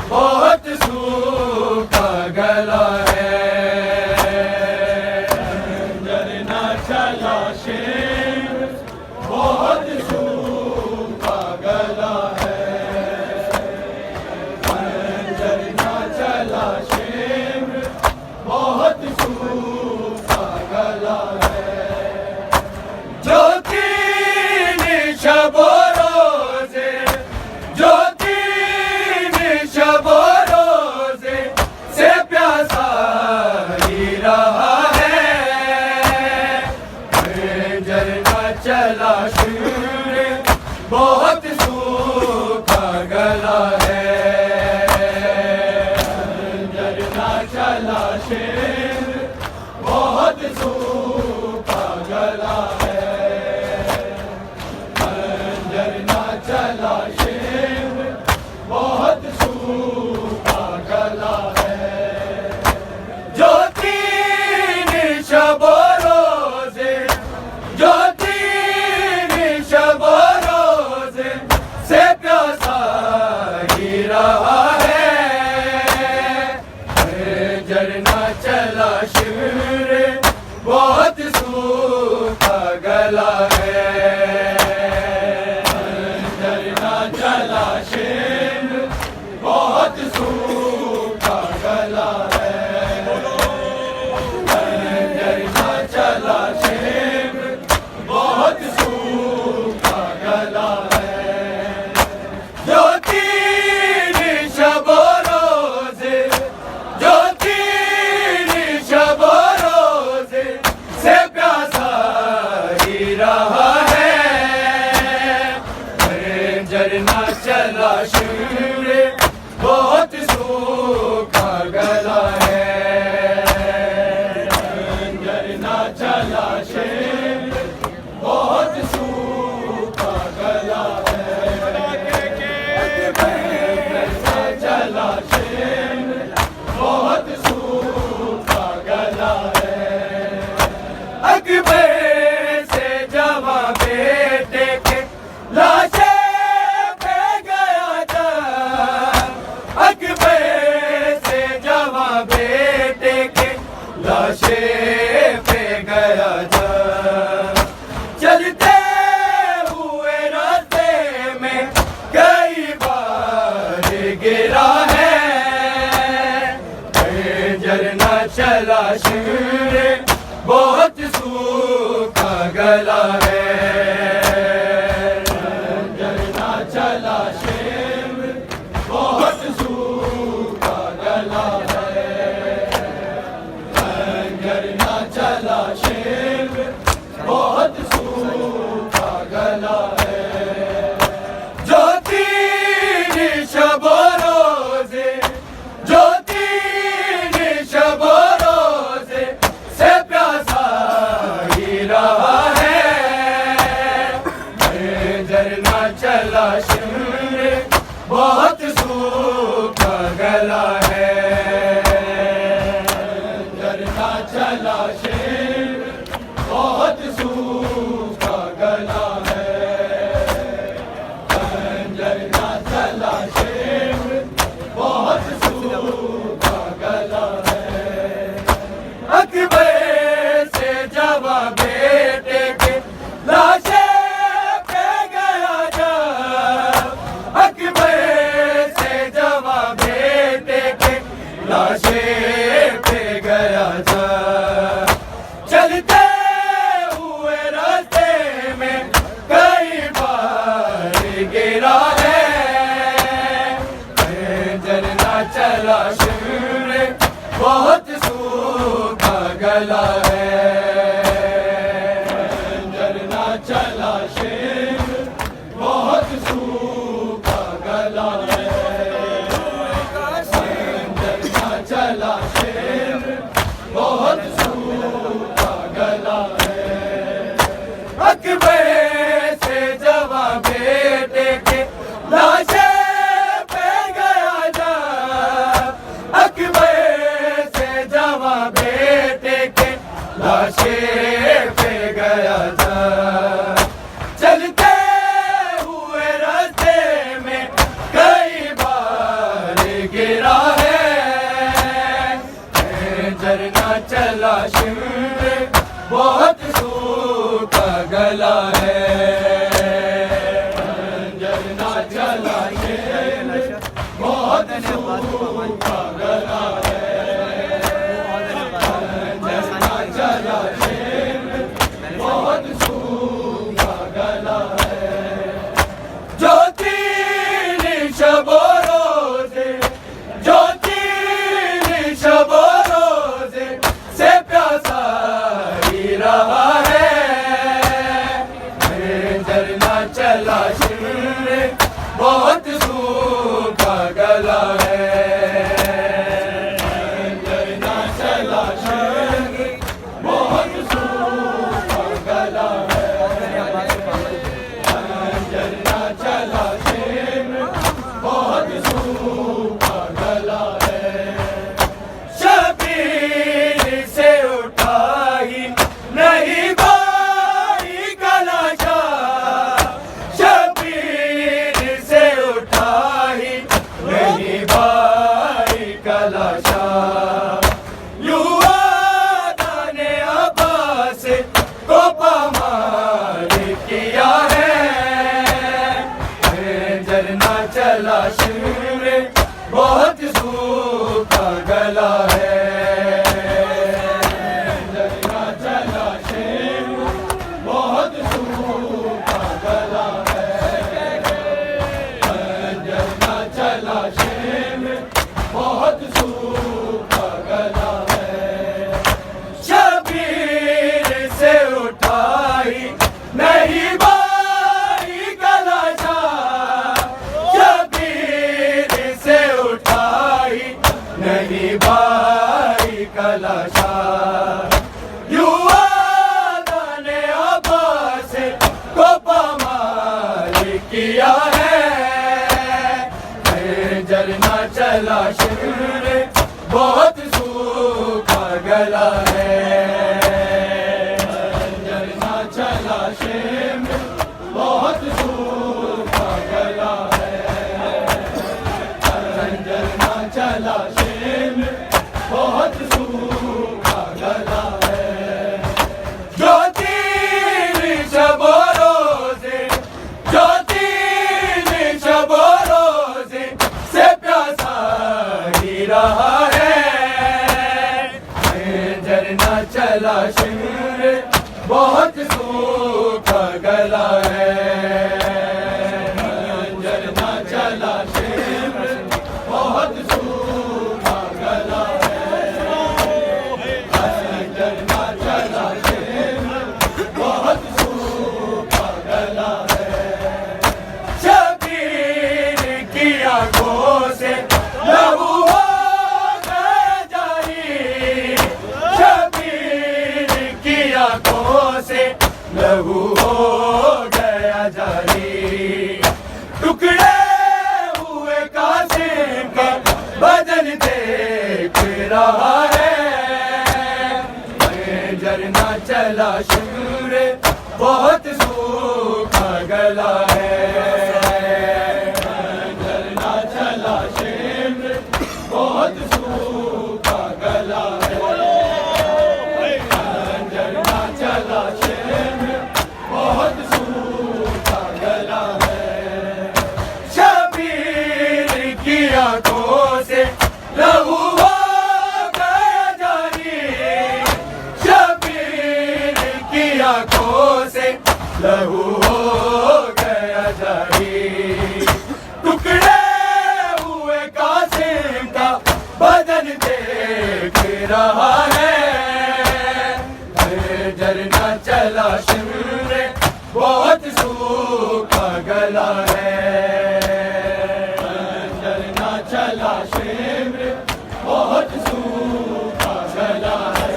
बहुत सूखा गला है, जरना चला शेर बहुत सूखा गला है, जरना चला शेर बहुत सूखा गला है। जो तीन शबो रोज़े, जो शबो रोज़े से प्यासा ही रहा है, जरना चला शेर बहुत सूखा गला है, जरना चला शेर बहुत सूखा गला है, जरना चला शेर बहुत सूखा गला है। जो तीन शबो रोज़े, जो तीन शबो रोज़े से प्यासा ही रहा है, जरना चला शेर बहुत सूखा गला है, जरना चला शेर बहुत सूखा गला है, जरना चला शेर बहुत सूखा गला है। जो तीन शबो रोज़े, जो तीन शबो रोज़े से प्यासा ही रहा है, जरना चला शेर बहुत सूखा गला है, जरना चला शेर बहुत सूखा गला है, जरना चला शेर बहुत सूखा गला है। अकबर से जवा बेटे के लाशे पे गया था, अकबर से जवा बेटे के लाशे पे गया था, चलते हुए रास्ते में कई बार गिरा है, जरना चला शेर बहुत सूखा गला है, जरना चला शेर बहुत सूखा गला है, जरना चला शेर बहुत सूखा गला है। जो तीन शबो रोज़े, जो तीन शबो रोज़े से प्यासा ही रहा है, जरना चला शेर बहुत सूखा गला है, जरना चला शेर बहुत सूखा गला है, जरना चला शेर बहुत सूखा गला है। अकबर से जवा बेटे के लाशे पे गया था, अकबर से जवा बेटे के लाशे पे गया था, चलते हुए रास्ते में कई बार गिरा है, जरना चला शेर बहुत सूखा गला है, जरना चला शेर बहुत सूखा गला है, जरना चला शेर बहुत सूखा गला है। अकबर से जवा बेटे के लाशे पे गया था, चला शिमरे बहुत सूखा गला है। जलना चला शिमरे बहुत सूखा गला है। जलना चला शिमरे बहुत सूखा गला है। जो तीन शबो रोजे जो तीन शबो रोजे से प्यासा ही रहा है। जलना चला शिमरे बहुत सूखा गला है। जलना चला शिमरे बहुत सूखा गला है। जलना चला शिमरे बहुत सूखा गला है। शबीर से उठा ही नहीं भाई कलाशा। शबीर से उठा ही नहीं भाई कलाशा। युवा दाने अब्बास को पामाल किया है। जलना चला शिमरे बहुत सूखा गला है। जलना चला शिमरे बहुत सूखा गला है। जलना चला शिमरे बहुत सूखा गला है। शबीर से उठाई नहीं भाई कलाशा। शबीर से उठाई नहीं भाई कलाशा। युवा दाने अब्बास को पामाल किया है। जलना चला शिमरे बहुत सूखा गला है। जलना चला शिमरे बहुत सूखा गला है। जलना चला शिमरे बहुत सूखा गला है। जो तीन शबो रोजे जो तीन शबो रोजे से प्यासा ही रहा है। जलना चला शिमरे बहुत सूखा गला है। जलना चला शिमरे बहुत सूखा गला है। जलना चला शिमरे बहुत सूखा गला है। शबीर की आंखों से लहू हो गया जारी। शबीर की आंखों से लहू हो गया जारी। टुकड़े हुए कासिम का बदन देख रहा है। जलना चला शिमरे बहुत सूखा गला है। जलना चला शिमरे बहुत सूखा गला है। जलना चला शिमरे बहुत सूखा गला है। शबीर की आंखों से लहू हो गया जारी। शबीर की आंखों से लहू हो गया जारी। टुकड़े हुए कासिम का बदन देख रहा है। जलना चला शिमरे बहुत सूखा गला है। जलना चला शिमरे बहुत सूखा गला है।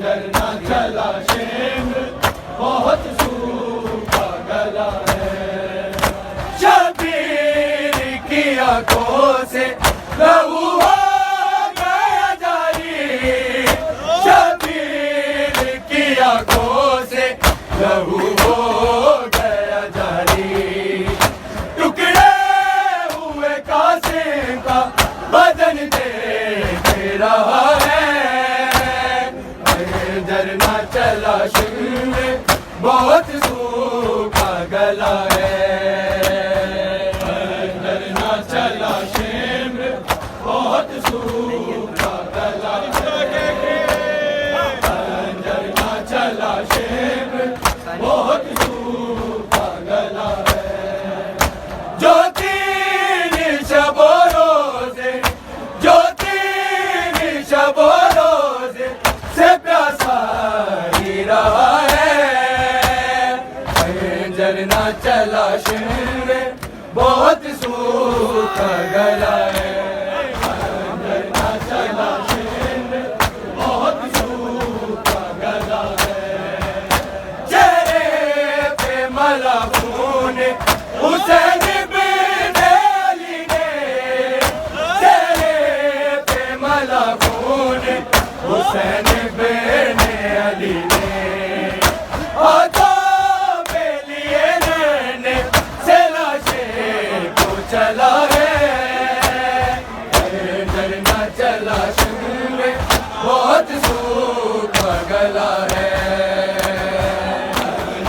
जलना चला शिमरे बहुत सूखा गला है। शबीर की आंखों से लहू हो गया जारी। शबीर की आंखों से लहू हो गया जारी। टुकड़े हुए कासिम का बदन देख रहा है। गला है, झरना चला शेर बहुत सूखा गला है। चेहरे पे मला खून हुसैन बिन अली ने, चेहरे पे मला खून हुसैन बिन अली ने, हाथों में लिए नैने से लाशे को चला है, झरना चला शेर बहुत सूखा गला है,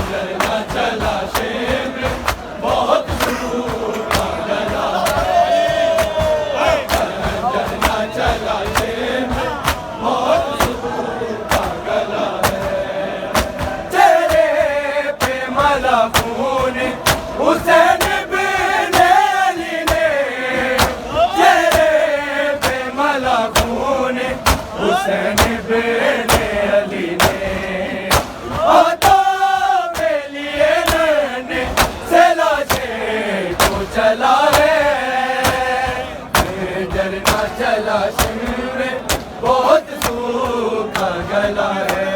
झरना चला शेर बहुत सूखा गला है, झरना चला शेर बहुत सूखा गला है। चेहरे पे मला खून हुसैन बिन अली ने, चेहरे पे मला खून हुसैन बिन अली ने, हाथों में लिए नैने से लाशे को चला है, झरना चला शेर बहुत सूखा गला है,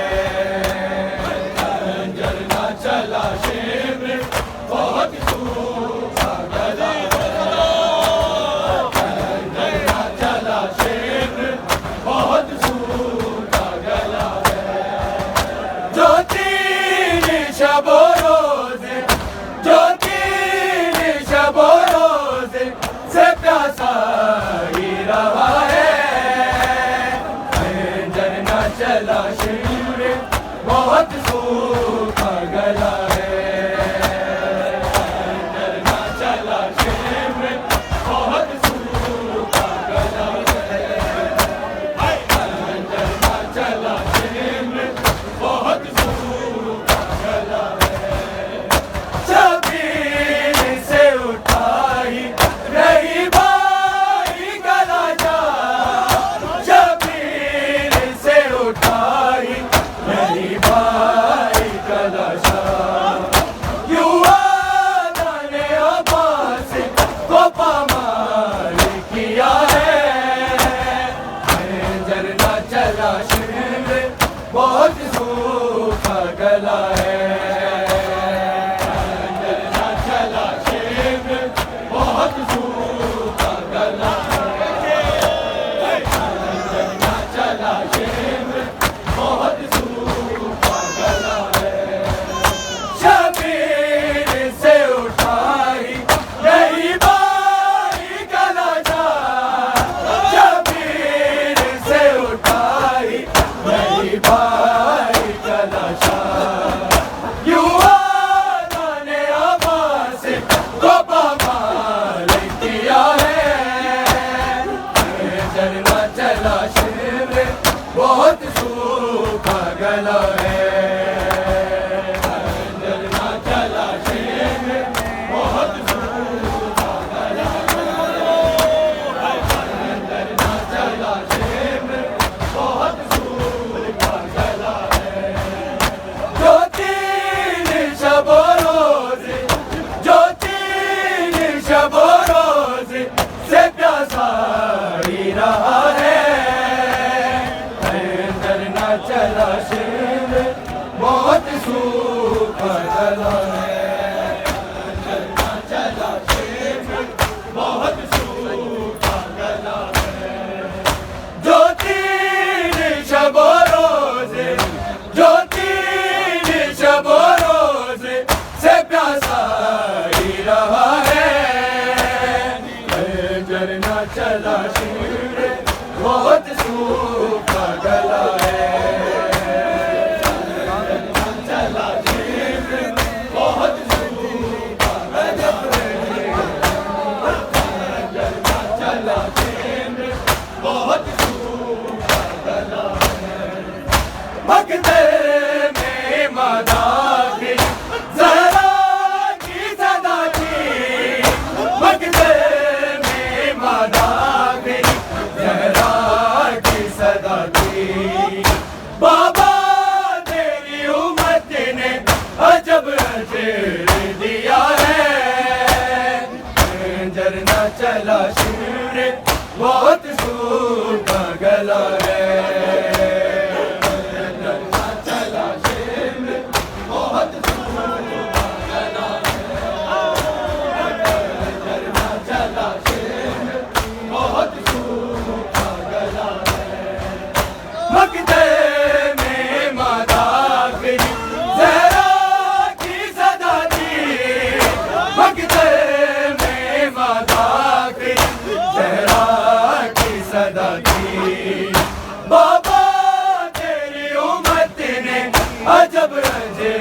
झरना चला शेर बहुत सूखा गला है, झरना चला शेर बहुत सूखा गला है। जो तीन शबो रोज़े, जो तीन शबो रोज़े से प्यासा ही रहा है, झरना चला शेर बहुत सूखा गला है, झरना चला शेर बहुत सूखा गला है, झरना चला शेर बहुत सूखा गला है। शबीर से उठाई रही भाई गला जा, शबीर से उठाई रही भाई गला जा, युवा ने अब्बास को पामाल किया है, झरना चला शेर बहुत सूखा गला है, झरना चला शेर बहुत सूखा गला है, झरना चला शेर बहुत सूखा गला है। शबीर से उठाई रही भाई गला जा, शबीर से उठाई रही भाई गला जा, युवा ने अब्बास को पामाल किया है, झरना चला शेर बहुत सूखा गला है, झरना चला शेर बहुत सूखा गला है, झरना चला शेर बहुत सूखा गला है। जो तीन शबो रोज़े, जो तीन शबो रोज़े से प्यासा ही रहा है, झरना चला शेर बहुत सूखा गला है, झरना चला शेर बहुत सूखा गला है। जो तीन शबो रोज़े, जो तीन शबो रोज़े से प्यासा ही रहा है, झरना चला शेर बहुत सूखा गला है, झरना चला शेर बहुत सूखा गला है, झरना चला शेर बहुत सूखा गला है। मकदर में मदाखिल ज़हरा की सदा थी, मकदर में मदाखिल बहुत सूखा गला है। चला शेर बहुत सूखा गला है। चला शेर बहुत सूखा गला है। मकते में मादा गिरी जहरा की सदा थी। मकते में मादा गिरी जहरा की सदा थी। बाबा तेरी उम्मत ने अजब रंजे